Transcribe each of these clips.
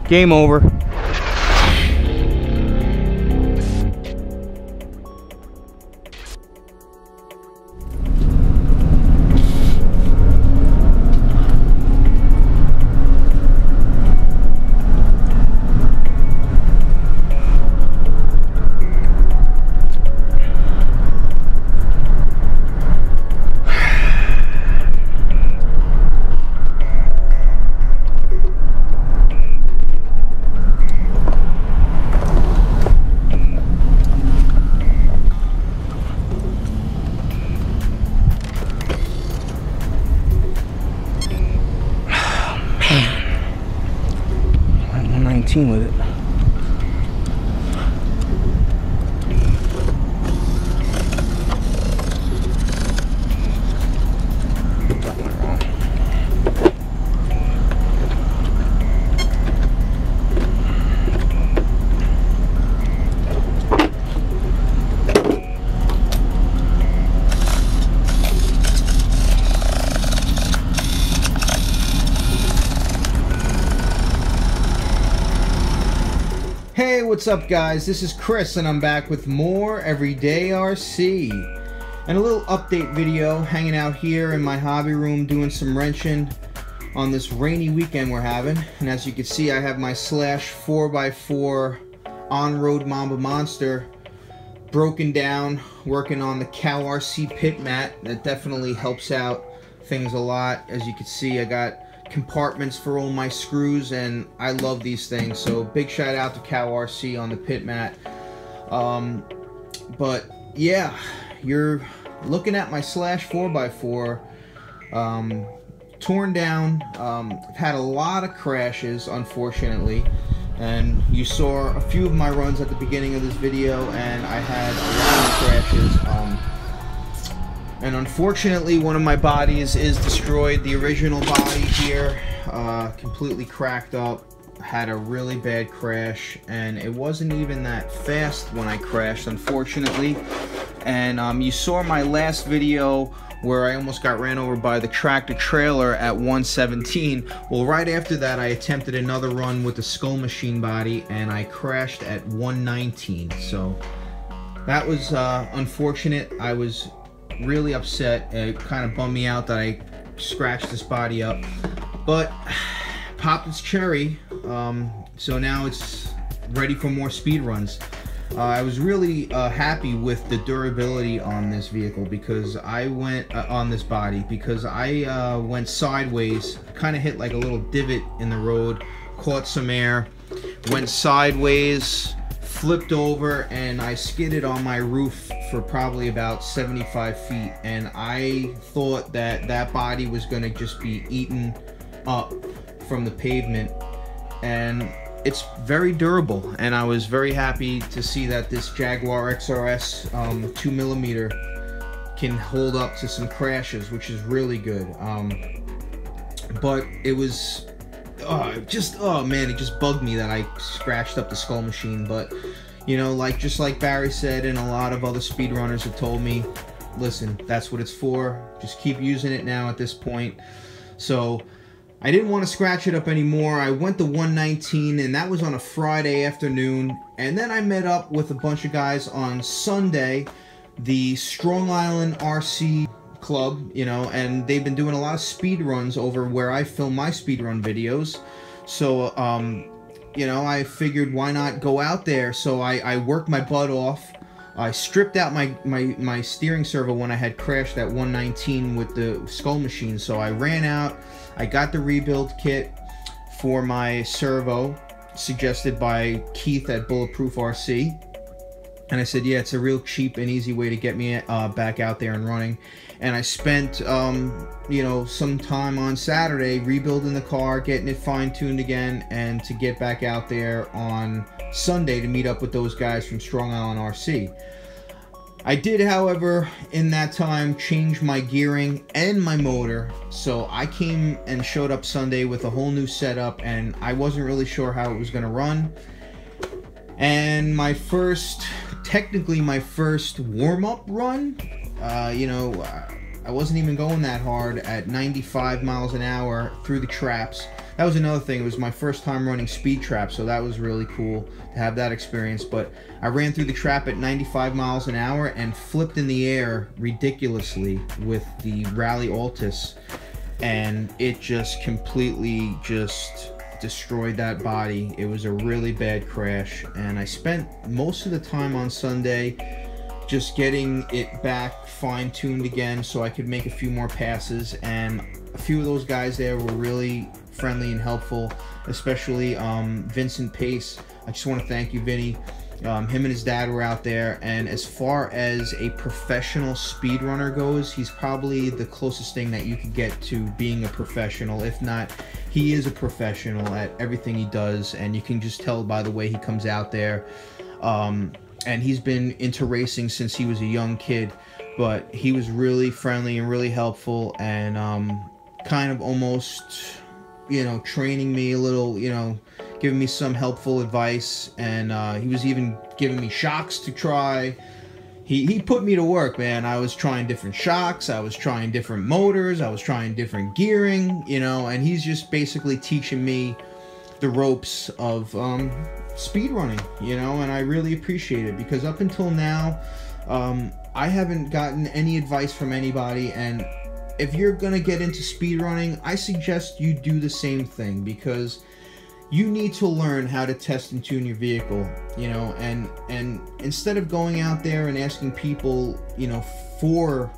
Game over. With it. Hey, what's up guys? This is Chris and I'm back with more Everyday RC and a little update video, hanging out here in my hobby room doing some wrenching on this rainy weekend we're having. And as you can see, I have my Slash 4x4 on-road Mamba Monster broken down, working on the Cow RC pit mat. That definitely helps out things a lot. As you can see, I got compartments for all my screws and I love these things, so big shout out to Cow RC on the pit mat. But yeah, you're looking at my Slash 4x4 torn down. I've had a lot of crashes, unfortunately, and you saw a few of my runs at the beginning of this video and I had a lot of crashes. And unfortunately, one of my bodies is destroyed. The original body here, completely cracked up. Had a really bad crash, and it wasn't even that fast when I crashed, unfortunately. And you saw my last video where I almost got ran over by the tractor trailer at 117. Well, right after that, I attempted another run with the Skull Machine body, and I crashed at 119. So that was unfortunate. I was really upset. It kind of bummed me out that I scratched this body up, but popped its cherry. So now it's ready for more speed runs. I was really happy with the durability on this vehicle because I went on this body because I went sideways, kind of hit like a little divot in the road, caught some air, went sideways, flipped over, and I skidded on my roof for probably about 75 feet, and I thought that that body was going to just be eaten up from the pavement. And it's very durable, and I was very happy to see that this Jaguar XRS 2mm can hold up to some crashes, which is really good. But it was oh man, it just bugged me that I scratched up the Skull Machine. But you know, just like Barry said, and a lot of other speedrunners have told me, listen, that's what it's for. Just keep using it now at this point. So I didn't want to scratch it up anymore. I went to 119, and that was on a Friday afternoon. And then I met up with a bunch of guys on Sunday, the Strong Island RC Club, you know, and they've been doing a lot of speed runs over where I film my speed run videos. So, you know, I figured why not go out there. So I worked my butt off. I stripped out my steering servo when I had crashed at 119 with the Skull Machine. So I ran out. I got the rebuild kit for my servo, suggested by Keith at Bulletproof RC. And I said, yeah, it's a real cheap and easy way to get me back out there and running. And I spent, you know, some time on Saturday rebuilding the car, getting it fine-tuned again, and to get back out there on Sunday to meet up with those guys from Strong Island RC. I did, however, in that time, change my gearing and my motor. So I came and showed up Sunday with a whole new setup, and I wasn't really sure how it was going to run. And my first, technically my first warm-up run, you know, I wasn't even going that hard at 95 miles an hour through the traps. That was another thing. It was my first time running speed traps, so that was really cool to have that experience. But I ran through the trap at 95 miles an hour and flipped in the air ridiculously with the Rally Altus, and it just completely just destroyed that body. It was a really bad crash, and I spent most of the time on Sunday just getting it back fine-tuned again so I could make a few more passes. And a few of those guys there were really friendly and helpful, especially Vincent Pace. I just want to thank you, Vinny. Him and his dad were out there, and as far as a professional speedrunner goes, he's probably the closest thing that you could get to being a professional. If not, he is a professional at everything he does, and you can just tell by the way he comes out there. And he's been into racing since he was a young kid, but he was really friendly and really helpful, and kind of almost, you know, training me a little, you know, giving me some helpful advice. And he was even giving me shocks to try. He put me to work, man. I was trying different shocks, I was trying different motors, I was trying different gearing, you know, and he's just basically teaching me the ropes of speed running, you know. And I really appreciate it, because up until now I haven't gotten any advice from anybody. And if you're gonna get into speed running, I suggest you do the same thing, because you need to learn how to test and tune your vehicle, you know. And instead of going out there and asking people, you know, for,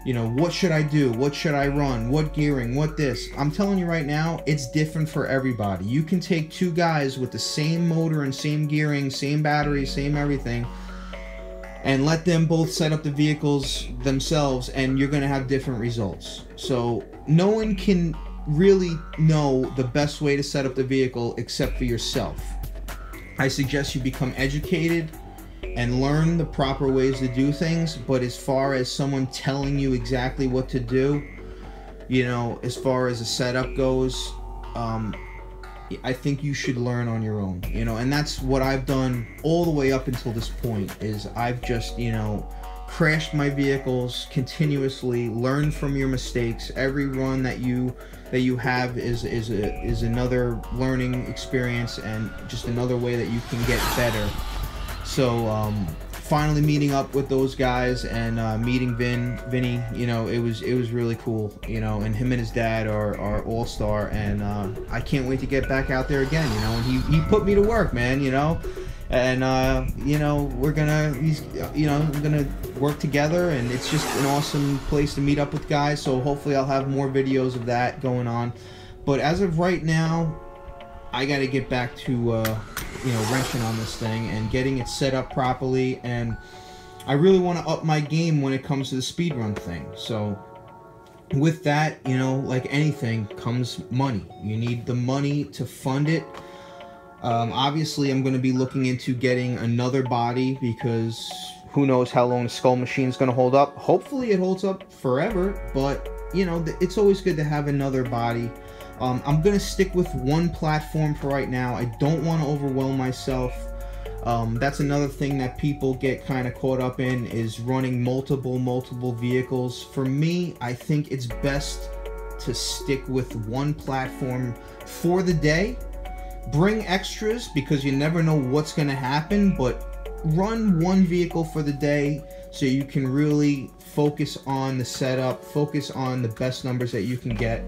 you know, what should I do, what should I run, what gearing, what this, I'm telling you right now, it's different for everybody. You can take two guys with the same motor and same gearing, same battery, same everything, and let them both set up the vehicles themselves, and you're gonna have different results. So no one can really know the best way to set up the vehicle except for yourself. I suggest you become educated and learn the proper ways to do things. But as far as someone telling you exactly what to do, you know, as far as a setup goes, I think you should learn on your own, you know. And that's what I've done all the way up until this point, is I've just, you know, crashed my vehicles continuously, learned from your mistakes. Every run that you have is another learning experience, and just another way that you can get better. So finally meeting up with those guys and meeting Vinny, you know, it was really cool, you know. And him and his dad are all-star, and I can't wait to get back out there again, you know. And he put me to work, man, you know. And you know, we're gonna work together, and it's just an awesome place to meet up with guys. So hopefully I'll have more videos of that going on. But as of right now, I got to get back to you know, wrenching on this thing and getting it set up properly. And I really want to up my game when it comes to the speedrun thing. So with that, you know, like anything comes money. You need the money to fund it. Obviously, I'm going to be looking into getting another body, because who knows how long the Skull Machine is going to hold up. Hopefully it holds up forever, but, you know, it's always good to have another body. I'm going to stick with one platform for right now. I don't want to overwhelm myself. That's another thing that people get kind of caught up in, is running multiple vehicles. For me, I think it's best to stick with one platform for the day. Bring extras, because you never know what's going to happen, but run one vehicle for the day so you can really focus on the setup, focus on the best numbers that you can get,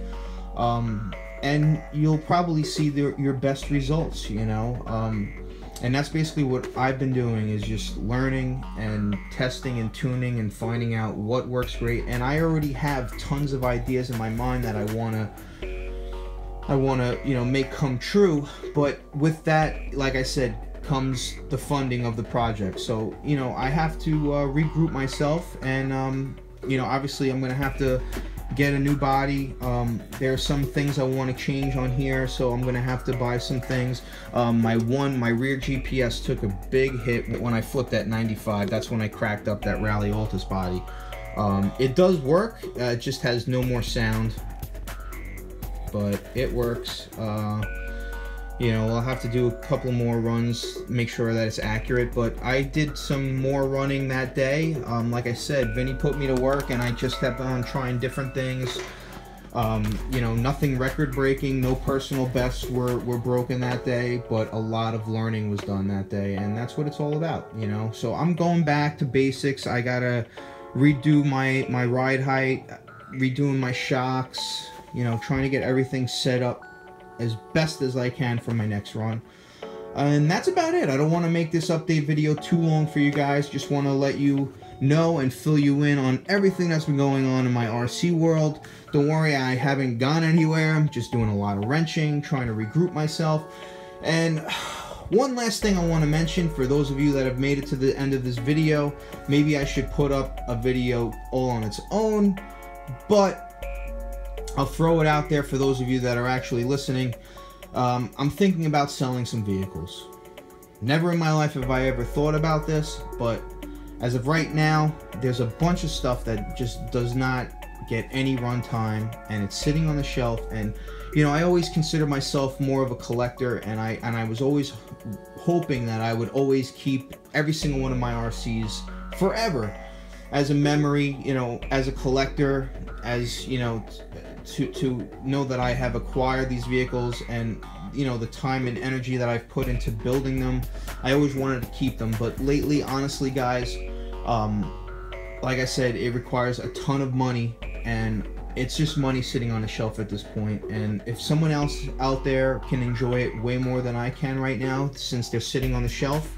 and you'll probably see your best results, you know. And that's basically what I've been doing, is just learning and testing and tuning and finding out what works great. And I already have tons of ideas in my mind that I want to, you know, make come true. But with that, like I said, comes the funding of the project. So, you know, I have to regroup myself, and you know, obviously I'm gonna have to get a new body. There are some things I want to change on here, so I'm gonna have to buy some things. My rear GPS took a big hit when I flipped at 95. That's when I cracked up that Rally Altus body. It does work, it just has no more sound, but it works. You know, I'll have to do a couple more runs, make sure that it's accurate, but I did some more running that day. Like I said, Vinny put me to work, and I just kept on trying different things. You know, nothing record-breaking, no personal bests were broken that day, but a lot of learning was done that day, and that's what it's all about, you know? So I'm going back to basics. I gotta redo my ride height, redoing my shocks, you know, trying to get everything set up as best as I can for my next run. And that's about it. I don't want to make this update video too long for you guys. Just want to let you know and fill you in on everything that's been going on in my RC world. Don't worry, I haven't gone anywhere. I'm just doing a lot of wrenching, trying to regroup myself. And one last thing I want to mention for those of you that have made it to the end of this video, maybe I should put up a video all on its own, but I'll throw it out there for those of you that are actually listening. I'm thinking about selling some vehicles. Never in my life have I ever thought about this, but as of right now, there's a bunch of stuff that just does not get any run time, and it's sitting on the shelf. And you know, I always consider myself more of a collector, and I was always hoping that I would always keep every single one of my RCs forever as a memory, you know, as a collector, as you know, to know that I have acquired these vehicles, and you know, the time and energy that I've put into building them. I always wanted to keep them, but lately, honestly guys, like I said, it requires a ton of money, and it's just money sitting on the shelf at this point. And if someone else out there can enjoy it way more than I can right now, since they're sitting on the shelf,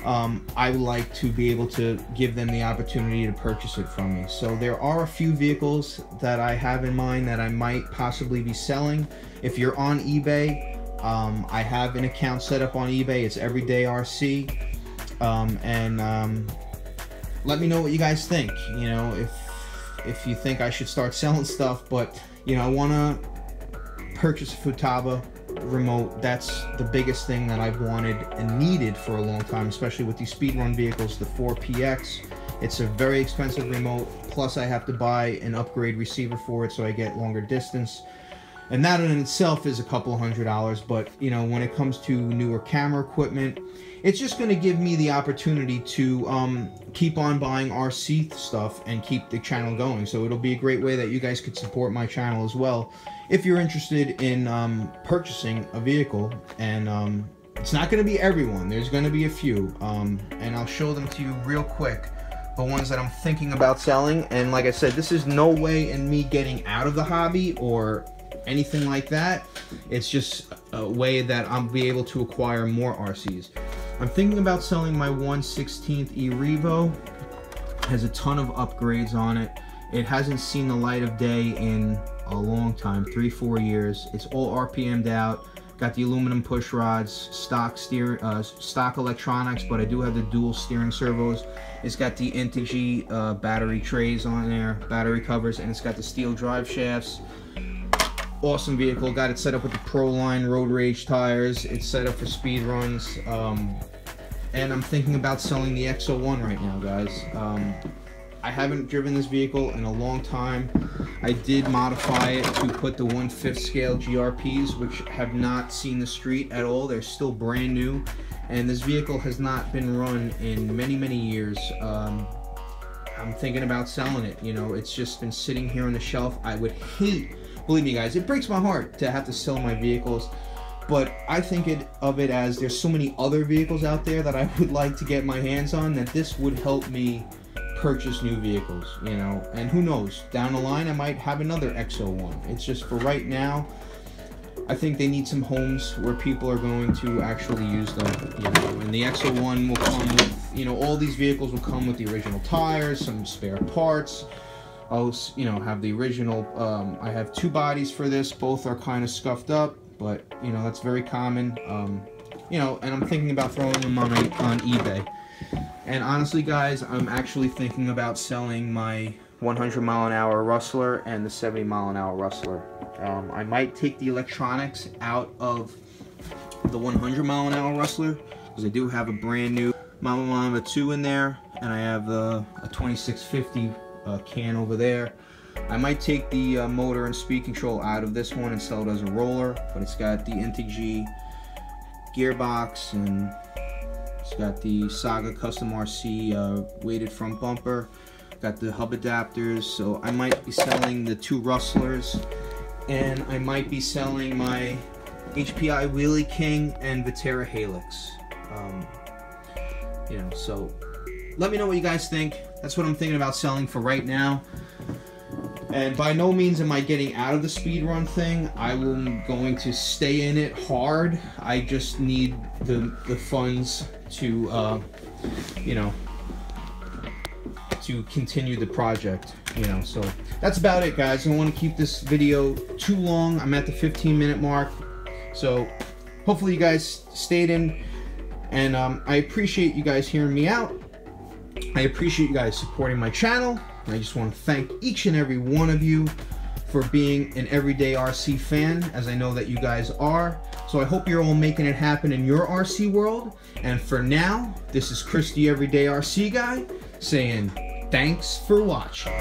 I would like to be able to give them the opportunity to purchase it from me. So there are a few vehicles that I have in mind that I might possibly be selling. If you're on eBay, I have an account set up on eBay. It's Everyday RC, let me know what you guys think. You know, if you think I should start selling stuff, but you know, I want to purchase a Futaba remote. That's the biggest thing that I've wanted and needed for a long time, especially with these speedrun vehicles, the 4PX. It's a very expensive remote, plus I have to buy an upgrade receiver for it so I get longer distance, and that in itself is a couple $100. But you know, when it comes to newer camera equipment, it's just going to give me the opportunity to keep on buying RC stuff and keep the channel going. So it'll be a great way that you guys could support my channel as well if you're interested in purchasing a vehicle. And it's not going to be everyone. There's going to be a few, and I'll show them to you real quick, the ones that I'm thinking about selling. And like I said, this is no way in me getting out of the hobby or anything like that. It's just a way that I'll be able to acquire more RCs. I'm thinking about selling my 1/16 E-Revo. Has a ton of upgrades on it. It hasn't seen the light of day in a long time, 3-4 years. It's all RPM'd out. Got the aluminum push rods, stock electronics, but I do have the dual steering servos. It's got the Integy battery trays on there, battery covers, and it's got the steel drive shafts. Awesome vehicle. Got it set up with the Proline Road Rage tires. It's set up for speed runs. And I'm thinking about selling the X01 right now, guys. I haven't driven this vehicle in a long time. I did modify it to put the 1/5 scale GRPs, which have not seen the street at all. They're still brand new, and this vehicle has not been run in many years. I'm thinking about selling it. You know, it's just been sitting here on the shelf. I would hate, believe me guys, it breaks my heart to have to sell my vehicles, but I think of it as there's so many other vehicles out there that I would like to get my hands on, that this would help me purchase new vehicles, you know. And who knows, down the line I might have another X01. It's just for right now, I think they need some homes where people are going to actually use them, you know. And the X01 will come with, you know, all these vehicles will come with the original tires, some spare parts. I'll, you know, have the original, I have 2 bodies for this. Both are kind of scuffed up, but, you know, that's very common. You know, and I'm thinking about throwing them on eBay. And honestly, guys, I'm actually thinking about selling my 100-mile-an-hour Rustler and the 70-mile-an-hour Rustler. I might take the electronics out of the 100-mile-an-hour Rustler, because I do have a brand new Mama 2 in there, and I have a 2650 can over there. I might take the motor and speed control out of this one and sell it as a roller, but it's got the Integy gearbox, and it's got the Saga Custom RC weighted front bumper. Got the hub adapters, so I might be selling the 2 rustlers, and I might be selling my HPI Wheelie King and Vitera Helix. You know, so let me know what you guys think. That's what I'm thinking about selling for right now. And by no means am I getting out of the speedrun thing. I'm going to stay in it hard. I just need the funds to, you know, to continue the project, you know. So that's about it, guys. I don't want to keep this video too long. I'm at the 15-minute mark, so hopefully you guys stayed in, and I appreciate you guys hearing me out. I appreciate you guys supporting my channel, and I just want to thank each and every one of you for being an everyday RC fan, as I know that you guys are. So I hope you're all making it happen in your RC world. And for now, this is Chris, the Everyday RC Guy, saying thanks for watching.